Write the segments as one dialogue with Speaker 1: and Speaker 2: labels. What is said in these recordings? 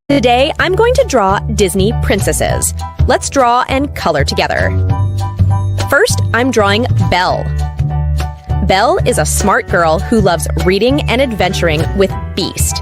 Speaker 1: Today, I'm going to draw Disney princesses. Let's draw and color together. First, I'm drawing Belle. Belle is a smart girl who loves reading and adventuring with Beast.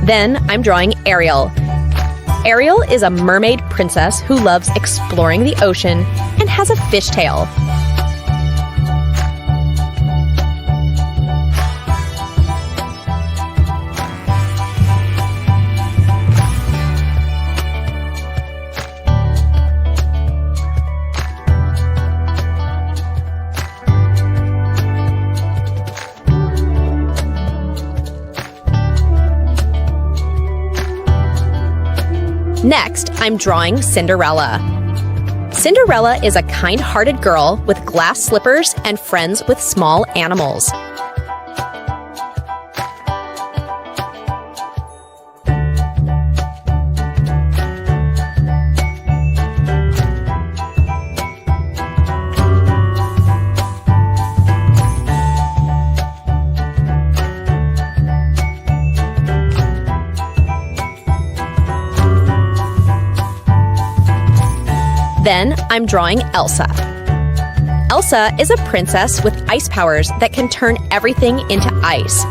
Speaker 1: Then I'm drawing Ariel. Ariel is a mermaid princess who loves exploring the ocean and has a fishtail. Next, I'm drawing Cinderella. Cinderella is a kind-hearted girl with glass slippers and friends with small animals. Then I'm drawing Elsa. Elsa is a princess with ice powers that can turn everything into ice.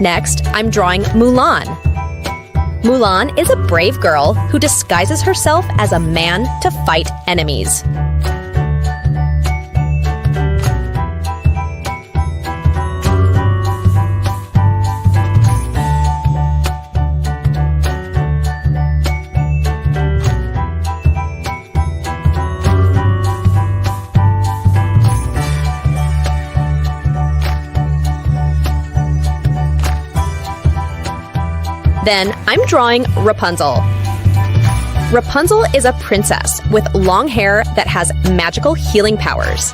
Speaker 1: Next, I'm drawing Mulan. Mulan is a brave girl who disguises herself as a man to fight enemies. Then I'm drawing Rapunzel. Rapunzel is a princess with long hair that has magical healing powers.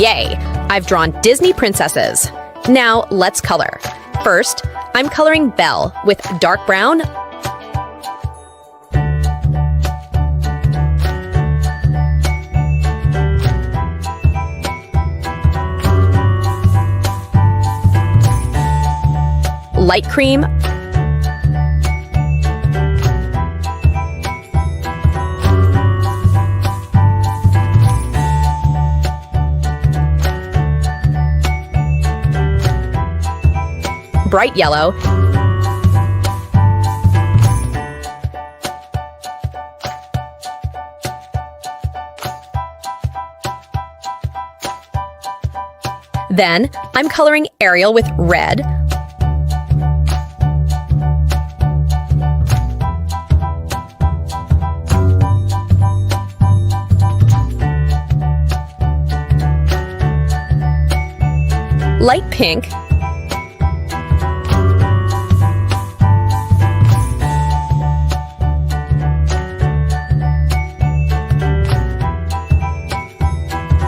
Speaker 1: Yay! I've drawn Disney princesses. Now let's color. First, I'm coloring Belle with dark brown, light cream, bright yellow, then I'm coloring Ariel with red, light pink,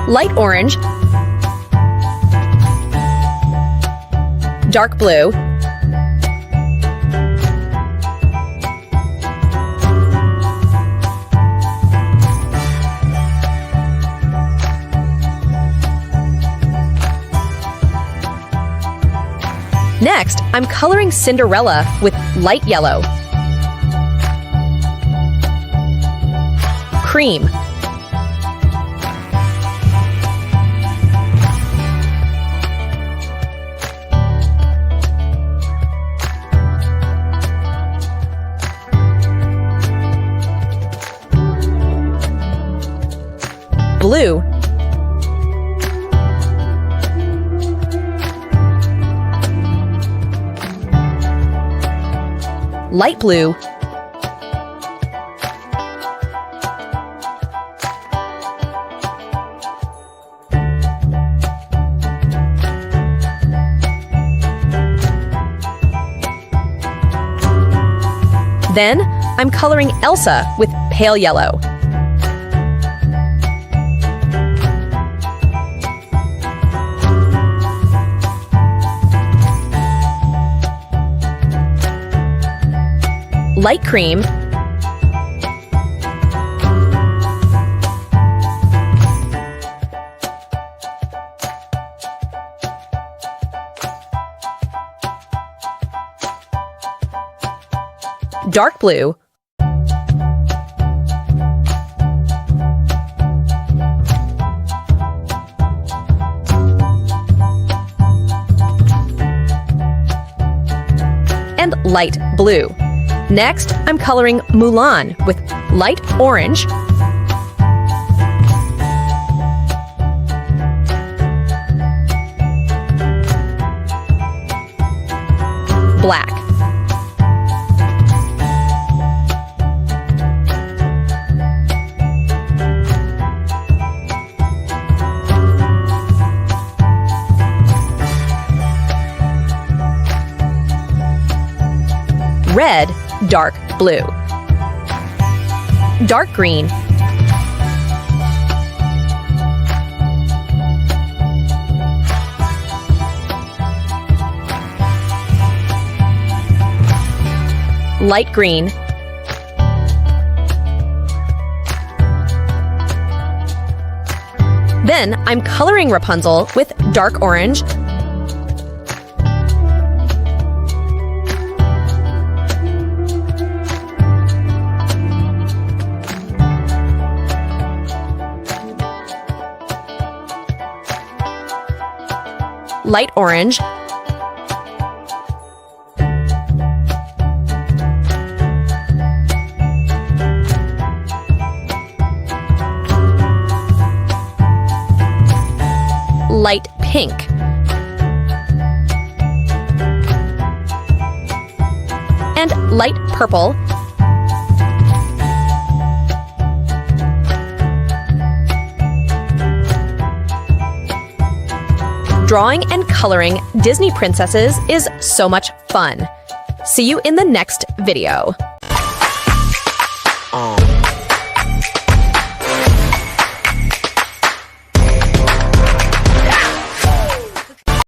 Speaker 1: light orange, dark blue, Next, I'm coloring Cinderella with light yellow, cream, blue, light blue, then I'm coloring Elsa with pale yellow, light cream, dark blue, and light blue. Next, I'm coloring Mulan with light orange, black, red, dark blue, dark green, light green, then I'm coloring Rapunzel with dark orange, light orange, light pink, and light purple, drawing and coloring Disney princesses is so much fun. See you in the next video.